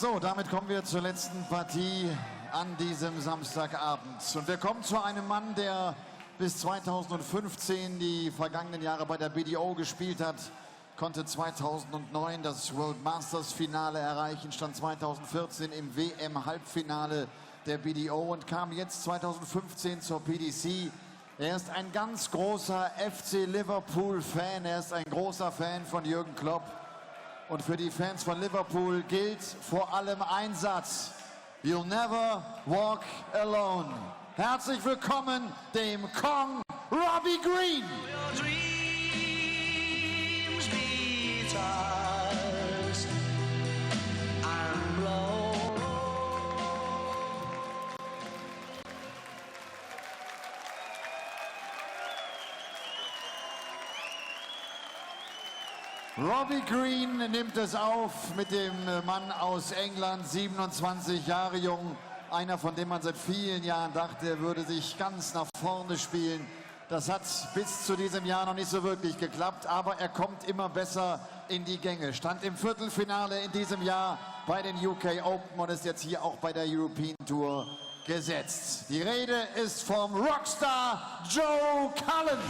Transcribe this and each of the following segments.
So, damit kommen wir zur letzten Partie an diesem Samstagabend. Und wir kommen zu einem Mann, der bis 2015 die vergangenen Jahre bei der BDO gespielt hat, konnte 2009 das World Masters Finale erreichen, stand 2014 im WM-Halbfinale der BDO und kam jetzt 2015 zur PDC. Er ist ein ganz großer FC Liverpool-Fan, er ist ein großer Fan von Jürgen Klopp. Und für die Fans von Liverpool gilt vor allem ein Satz: You'll never walk alone. Herzlich willkommen dem Kong Robbie Green. Robbie Green nimmt es auf mit dem Mann aus England, 27 Jahre jung. Einer, von dem man seit vielen Jahren dachte, er würde sich ganz nach vorne spielen. Das hat bis zu diesem Jahr noch nicht so wirklich geklappt, aber er kommt immer besser in die Gänge. Stand im Viertelfinale in diesem Jahr bei den UK Open und ist jetzt hier auch bei der European Tour gesetzt. Die Rede ist vom Rockstar Joe Cullen.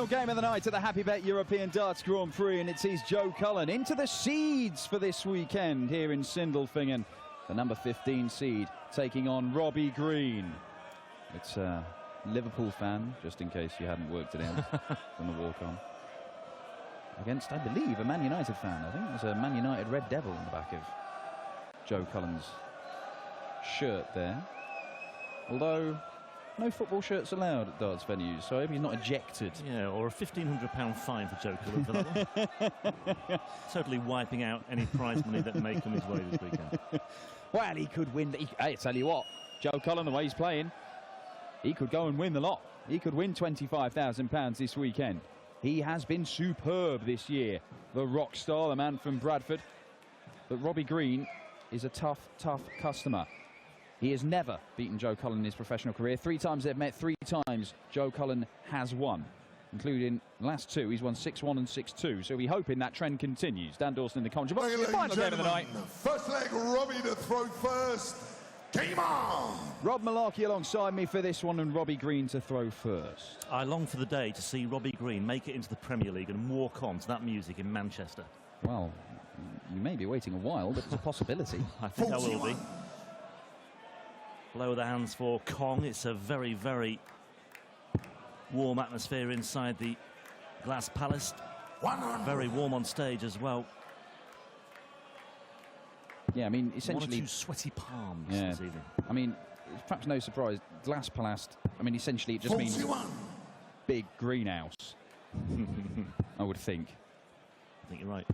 Game of the night at the Happy Bet European Darts Grand Prix, and it sees Joe Cullen into the seeds for this weekend here in Sindelfingen. The number 15 seed taking on Robbie Green. It's a Liverpool fan, just in case you hadn't worked it out from the walk-on. Against, I believe, a Man United fan. I think there's a Man United Red Devil in the back of Joe Cullen's shirt there. Although no football shirts allowed at darts venues, so I hope he's not ejected. Yeah, or a £1,500 fine for Joe Cullen for that one. Totally wiping out any prize money that may come his way this weekend. Well, he could win. I tell you what, Joe Cullen, the way he's playing, he could go and win the lot. He could win £25,000 this weekend. He has been superb this year, the rock star, the man from Bradford. But Robbie Green is a tough, tough customer. He has never beaten Joe Cullen in his professional career. 3 times they've met, 3 times Joe Cullen has won, including last 2. He's won 6-1 and 6-2, so we're hoping that trend continues. Dan Dawson in the commentary box. The final game of the night. First leg, Robbie to throw first. Game on! Rob Malarkey alongside me for this one, and Robbie Green to throw first. I long for the day to see Robbie Green make it into the Premier League and walk on to that music in Manchester. Well, you may be waiting a while, but it's a possibility. I think 41. I will be. Blow of the hands for Kong. It's a very, very warm atmosphere inside the Glass Palace. 100. Very warm on stage as well. Yeah, I mean, essentially 1 or 2 sweaty palms this evening. I mean, it's perhaps no surprise. Glass Palace, I mean, essentially it just 41. means big greenhouse, I would think. I think you're right.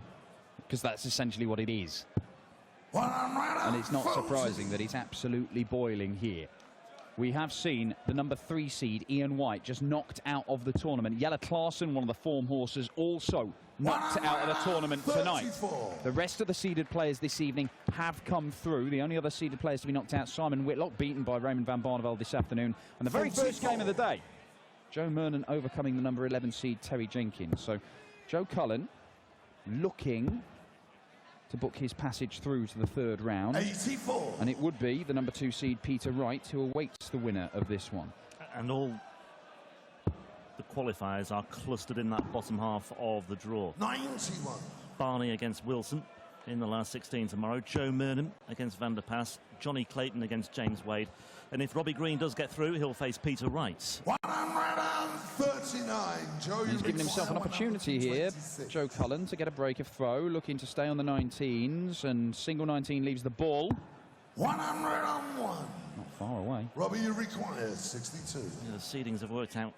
Because that's essentially what it is. 100. And it's not surprising that it's absolutely boiling here. We have seen the number 3 seed, Ian White, just knocked out of the tournament. Jelle Klaassen, one of the form horses, also knocked out of the tournament tonight. The rest of the seeded players this evening have come through. The only other seeded players to be knocked out, Simon Whitlock, beaten by Raymond van Barneveld this afternoon. And the very first game of the day, Joe Murnan overcoming the number 11 seed, Terry Jenkins. So Joe Cullen looking to book his passage through to the 3rd round. 84. And it would be the number 2 seed, Peter Wright, who awaits the winner of this one. And all the qualifiers are clustered in that bottom half of the draw. 91. Barney against Wilson in the last 16 tomorrow. Joe Murnan against Van der Pas. Johnny Clayton against James Wade. And if Robbie Green does get through, he'll face Peter Wright. 139. Joe, he's given himself an opportunity here, Joe Cullen, to get a break of throw, looking to stay on the 19s, and single 19 leaves the ball. 101. Not far away. Robbie, you require 62. Yeah, the seedings have worked out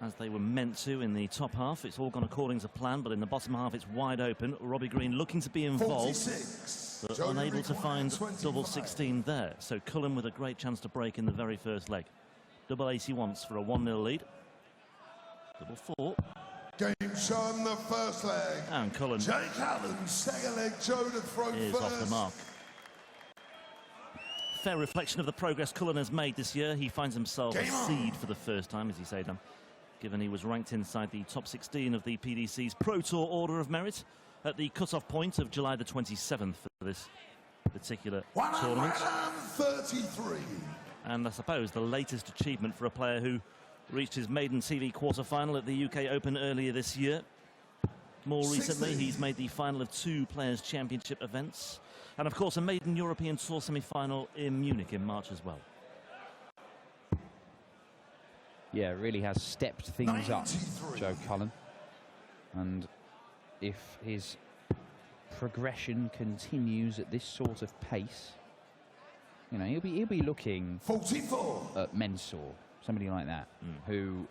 as they were meant to in the top half. It's all gone according to plan, but in the bottom half it's wide open. Robbie Green looking to be involved, 46. but Joe, unable to find 25. double 16 there. So Cullen with a great chance to break in the very first leg. Double ace he wants for a 1-0 lead. Double 4. Game shown the first leg. And Cullen Jay Cullen, second leg, Joe to throw is first. off the mark. Fair reflection of the progress Cullen has made this year. He finds himself a seed for the first time, as you say, Dan, given he was ranked inside the top 16 of the PDC's Pro Tour Order of Merit at the cut-off point of July the 27th for this particular tournament. 133. And I suppose the latest achievement for a player who reached his maiden TV quarter-final at the UK Open earlier this year. More recently, he's made the final of 2 Players' Championship events. And of course, a maiden European Tour semi-final in Munich in March as well. Yeah, really has stepped things 93. up, Joe Cullen. And if his progression continues at this sort of pace, you know, he'll be looking 44. at Mensur, somebody like that, who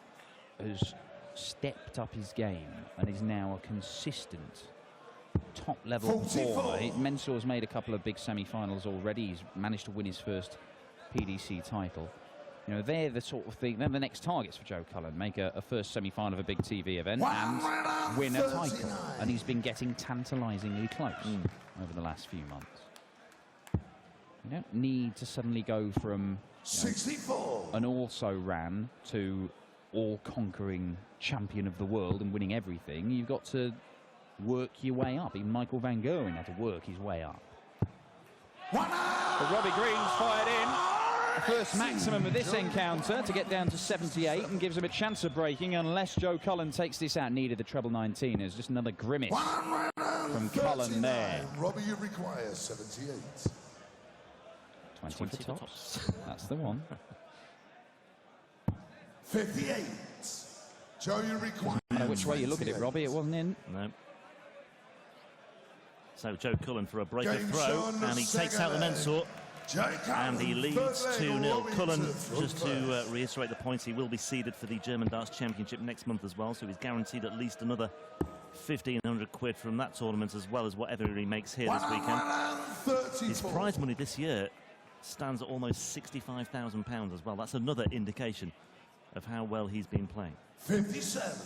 has stepped up his game and is now a consistent top-level performer. Mensur's made a couple of big semi-finals already. He's managed to win his first PDC title. You know, they're the sort of thing, they're the next targets for Joe Cullen. Make a first semi-final of a big TV event and win a title. And he's been getting tantalisingly close over the last few months. You don't need to suddenly go from 64. an also-ran to all-conquering champion of the world and winning everything. You've got to work your way up. Even Michael van Gerwen had to work his way up. But Robbie Green's fired in. The first maximum of this encounter to get down to 78 and gives him a chance of breaking unless Joe Cullen takes this out. Needed the treble 19. There's just another grimace from Cullen there. Robbie, you require 78. 20 for tops. That's the one. 58. Joe, you require. No matter which way you look at it, Robbie, it wasn't in. No. So Joe Cullen for a break of throw, and he takes out the Mensur. And he leads 2-0. Cullen, just to reiterate the points, he will be seeded for the German Darts Championship next month as well, so he's guaranteed at least another 1,500 quid from that tournament, as well as whatever he makes here this weekend. His prize money this year stands at almost £65,000 as well. That's another indication of how well he's been playing. 57.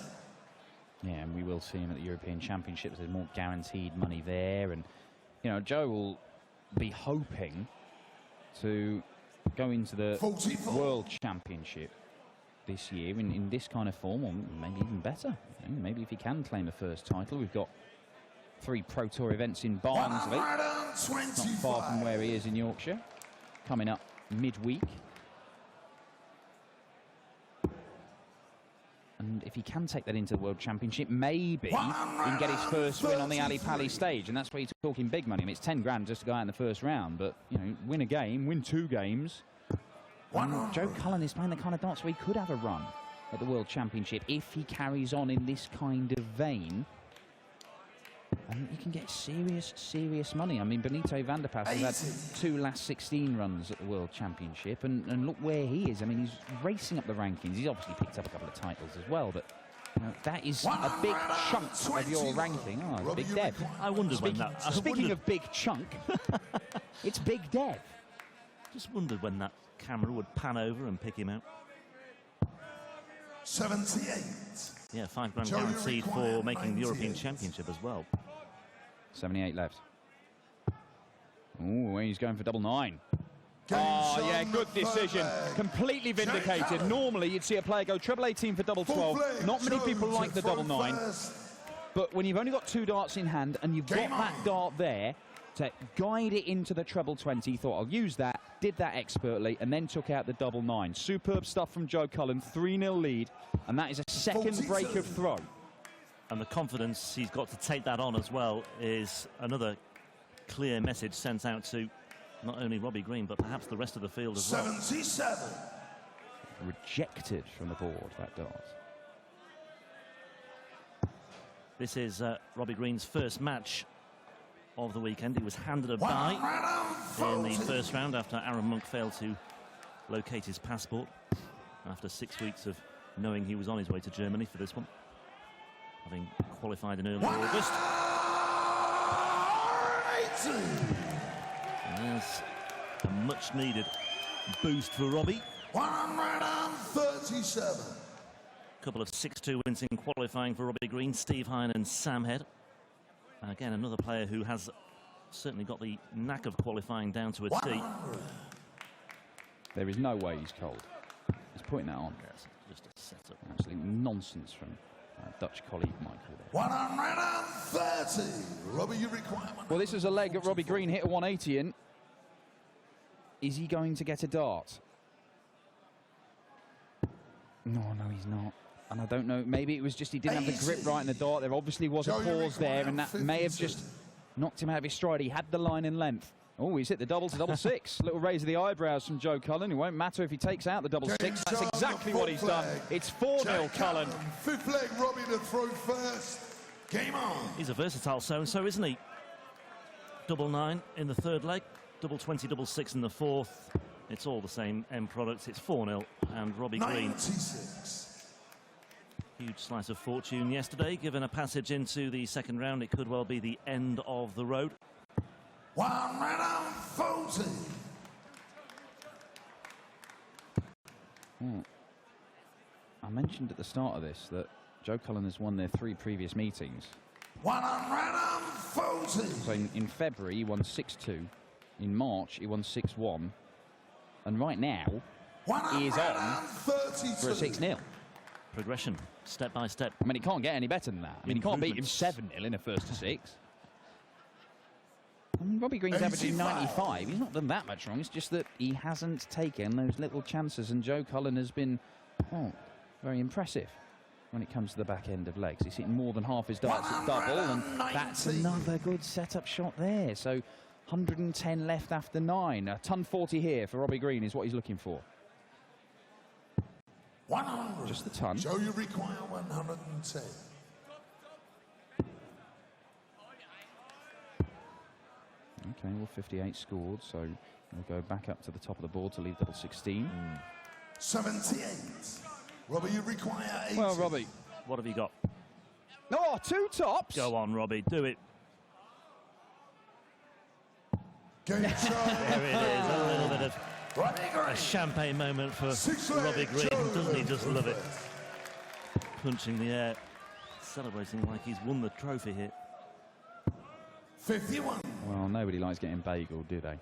Yeah, and we will see him at the European Championships. There's more guaranteed money there, and you know, Joe will be hoping to go into the 44. World Championship this year in this kind of form, or maybe even better. You know, maybe if he can claim a first title. We've got 3 Pro Tour events in Barnsley, not far from where he is in Yorkshire, coming up midweek. And if he can take that into the World Championship, maybe he can get his first win on the Ali Pali stage. And that's where you're talking big money. I mean, it's 10 grand just to go out in the first round. But, you know, win a game, win 2 games. And Joe Cullen is playing the kind of darts where he could have a run at the World Championship if he carries on in this kind of vein. And you can get serious money. I mean, Benito van der Pas has had 2 last 16 runs at the World Championship, and look where he is. I mean, he's racing up the rankings. He's obviously picked up a couple of titles as well, but you know, that is a big chunk of your ranking. Oh, it's Big Dev. I wondered when that... Speaking of big chunk, it's Big Dev. Just wondered when that camera would pan over and pick him out. 78. Yeah, £5 grand guaranteed for making the European Championship as well. 78 left. Oh, he's going for double 9. Oh, yeah, good decision. Completely vindicated. Normally, you'd see a player go treble 18 for double 12. Not many people like the double 9. But when you've only got 2 darts in hand and you've got that dart there to guide it into the treble 20, thought, I'll use that, did that expertly, and then took out the double 9. Superb stuff from Joe Cullen. 3-0 lead, and that is a second break of throw. And the confidence he's got to take that on as well is another clear message sent out to not only Robbie Green, but perhaps the rest of the field as well. 77. Rejected from the board, that dart. This is Robbie Green's first match of the weekend. He was handed a bye in the first round after Aaron Monk failed to locate his passport after 6 weeks of knowing he was on his way to Germany for this one, having qualified in early August. And there's a much-needed boost for Robbie. 137. A couple of 6-2 wins in qualifying for Robbie Green, Steve Hine and Sam Head. Again, another player who has certainly got the knack of qualifying down to a T. There is no way he's cold. He's putting that on. Yes, just a setup. Absolutely nonsense from Dutch colleague Michael there. 130. Robbie, you require one. Well, this is a leg that Robbie Green hit a 180 in. Is he going to get a dart? No, he's not. And I don't know, maybe it was just he didn't have the grip right in the dart. There obviously was a pause there, and that may have just knocked him out of his stride. He had the line in length. Oh, he's hit the double to double six. Little raise of the eyebrows from Joe Cullen. It won't matter if he takes out the double six. That's exactly what he's done. It's 4-0 Cullen. Fifth leg, Robbie to throw first. Game on. He's a versatile so-and-so, isn't he? Double 9 in the third leg, double 20, double 6 in the fourth. It's all the same end product. It's 4-0, and Robbie Green. 96. Huge slice of fortune yesterday, given a passage into the second round. It could well be the end of the road. 140. I mentioned at the start of this that Joe Cullen has won their 3 previous meetings. 140. So in February, he won 6-2. In March, he won 6-1. And right now, he is on for a 6-0. Progression, step by step. I mean, he can't get any better than that. I mean, he can't beat him 7-0 in a first to 6. I mean, Robbie Green's averaging 95. He's not done that much wrong. It's just that he hasn't taken those little chances, and Joe Cullen has been, well, very impressive when it comes to the back end of legs. He's hitting more than half his darts at double, and that's another good setup shot there. So 110 left after 9. A ton 40 here for Robbie Green is what he's looking for. 100. Just the ton. Joe, you require 110. Okay, well, 58 scored, so we'll go back up to the top of the board to leave double 16. 78. Robbie, you require 80. Well, Robbie. What have you got? Oh, 2 tops. Go on, Robbie, do it. Game show. There it is, a little bit of a champagne moment for Robbie Green. Doesn't he just love it? Punching the air, celebrating like he's won the trophy here. 51. Well, nobody likes getting bageled, do they?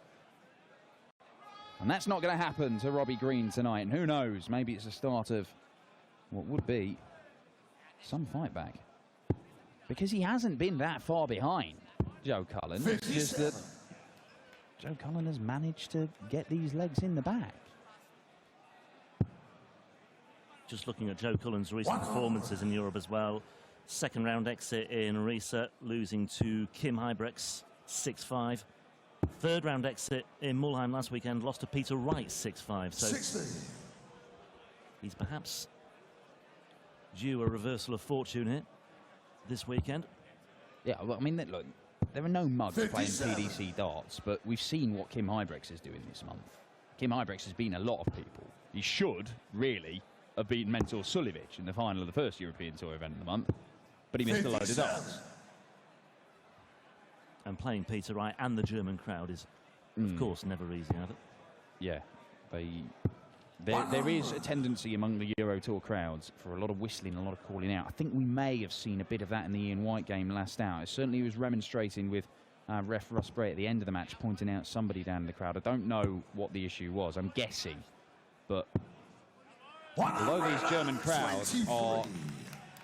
And that's not going to happen to Robbie Green tonight. And who knows, maybe it's the start of what would be some fight back. Because he hasn't been that far behind, Joe Cullen. It's just that Joe Cullen has managed to get these legs in the back. Just looking at Joe Cullen's recent performances in Europe as well. Second round exit in Riesa, losing to Kim Huybrechts, 6-5. Third round exit in Mulheim last weekend, lost to Peter Wright, 6-5. So 60. he's perhaps due a reversal of fortune here this weekend. Yeah, well, I mean, look, there are no mugs 57. playing PDC darts, but we've seen what Kim Huybrechts is doing this month. Kim Huybrechts has beaten a lot of people. He should, really, have beaten Mentor Suljevic in the final of the first European Tour event of the month, but he missed a load of darts. And playing Peter Wright and the German crowd is, of course, never easy either. Yeah, there is a tendency among the Euro Tour crowds for a lot of whistling, a lot of calling out. I think we may have seen a bit of that in the Ian White game last out. It certainly was remonstrating with ref Ross Bray at the end of the match, pointing out somebody down in the crowd. I don't know what the issue was, I'm guessing. But although these German crowds are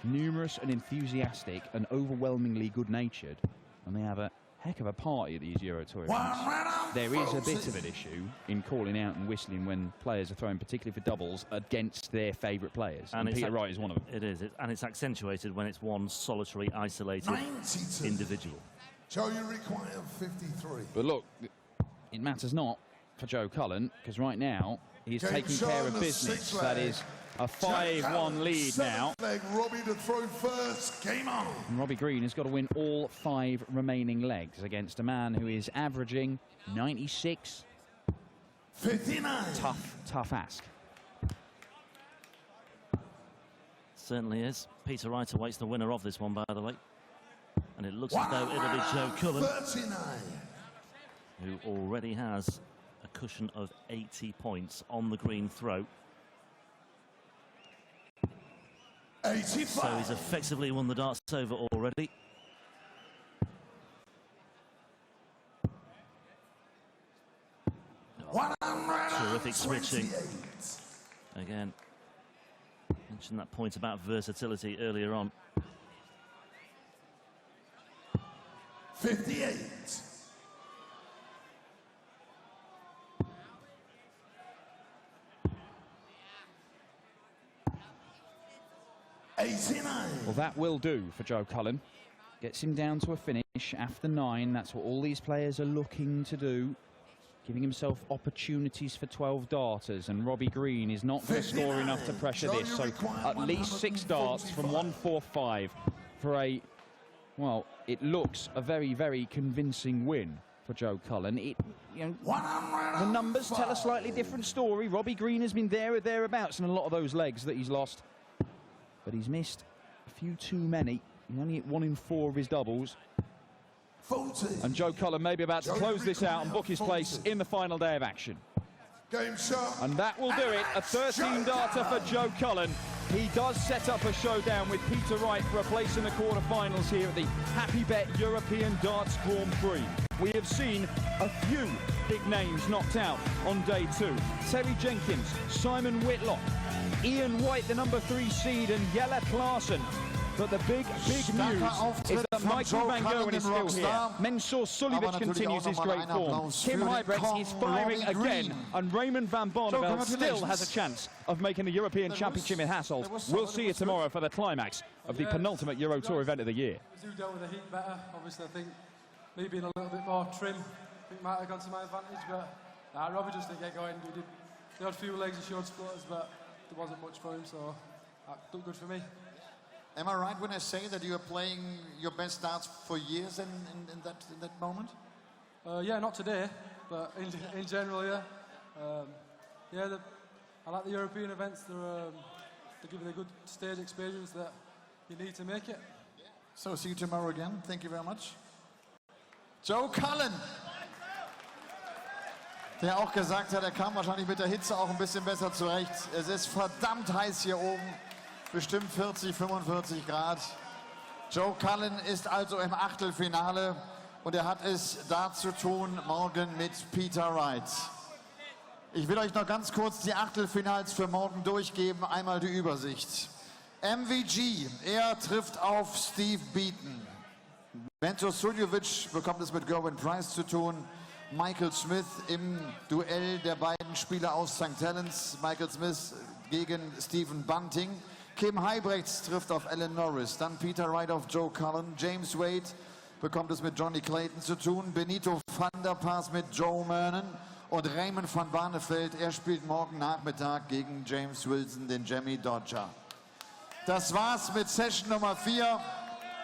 numerous and enthusiastic and overwhelmingly good-natured, and they have a heck of a party at these Euro Tour events, there is a bit of an issue in calling out and whistling when players are throwing, particularly for doubles, against their favourite players. And Peter Wright is one of them. It is, and it's accentuated when it's one solitary, isolated 92. individual. Joe, you require 53. But look, it matters not for Joe Cullen, because right now he's taking care of business. That is a 5-1 lead now. Leg, Robbie to throw first. Game on. And Robbie Green has got to win all 5 remaining legs against a man who is averaging 96. 59. Tough ask. Certainly is. Peter Wright awaits the winner of this one, by the way. And it looks as though it'll be Joe Cullen, 39. who already has a cushion of 80 points on the green throw. 85. So he's effectively won the darts over already. Terrific switching. Again, mentioned that point about versatility earlier on. 58. 89. Well, that will do for Joe Cullen. Gets him down to a finish after 9. That's what all these players are looking to do. Giving himself opportunities for 12 darters, and Robbie Green is not going to score enough to pressure this. So at least 6 darts from 145 for a, well, it looks a very, very convincing win for Joe Cullen. It, you know, the numbers tell a slightly different story. Robbie Green has been there or thereabouts in a lot of those legs that he's lost, but he's missed a few too many. He only hit 1 in 4 of his doubles. 40. And Joe Cullen may be about to close this out and book his place in the final day of action. Game shot. And that will do it. A 13-darter for Joe Cullen. He does set up a showdown with Peter Wright for a place in the quarterfinals here at the Happy Bet European Darts Grand Prix. We have seen a few big names knocked out on day 2. Terry Jenkins, Simon Whitlock, Ian White, the number 3 seed, and Jelle Klaassen. But the big news is that Michael Van Gerwen is still here. Mensur Suljovic continues his great form. Tim Huybrechts is firing again. And Raymond van Barneveld still has a chance of making the European Championship in Hasselt. We'll see you tomorrow for the climax of the penultimate Euro Tour event of the year. We do dealt with the heat better. Obviously, I think me being a little bit more trim, I think might have gone to my advantage. But Robbie just didn't get going. He had a few legs, he showed sputters, but there wasn't much for him, so that looked good for me. Am I right when I say that you are playing your best darts for years in that moment? Yeah, not today, but in general, yeah. I like the European events. They give you the good stage experience that you need to make it. So see you tomorrow again. Thank you very much. Joe Cullen, der auch gesagt hat, er kam wahrscheinlich mit der Hitze auch ein bisschen besser zurecht. Es ist verdammt heiß hier oben. Bestimmt 40, 45 Grad. Joe Cullen ist also im Achtelfinale und er hat es da zu tun morgen mit Peter Wright. Ich will euch noch ganz kurz die Achtelfinals für morgen durchgeben. Einmal die Übersicht. MVG, er trifft auf Steve Beaton. Mensur Suljovic bekommt es mit Gerwin Price zu tun. Michael Smith im Duell der beiden Spieler aus St. Helens. Michael Smith gegen Stephen Bunting. Kim Huybrechts trifft auf Alan Norris, dann Peter Wright auf Joe Cullen, James Wade bekommt es mit Johnny Clayton zu tun, Benito van der Paas mit Joe Mernon und Raymond van Barneveld, er spielt morgen Nachmittag gegen James Wilson, den Jemmy Dodger. Das war's mit Session Nummer 4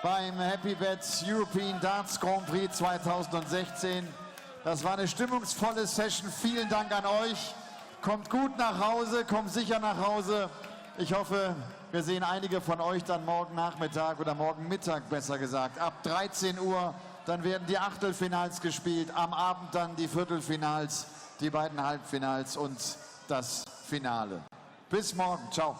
beim Happy Bet European Darts Grand Prix 2016. Das war eine stimmungsvolle Session, vielen Dank an euch. Kommt gut nach Hause, kommt sicher nach Hause. Ich hoffe, wir sehen einige von euch dann morgen Nachmittag oder morgen Mittag besser gesagt. Ab 13 Uhr, dann werden die Achtelfinals gespielt. Am Abend dann die Viertelfinals, die beiden Halbfinals und das Finale. Bis morgen. Ciao.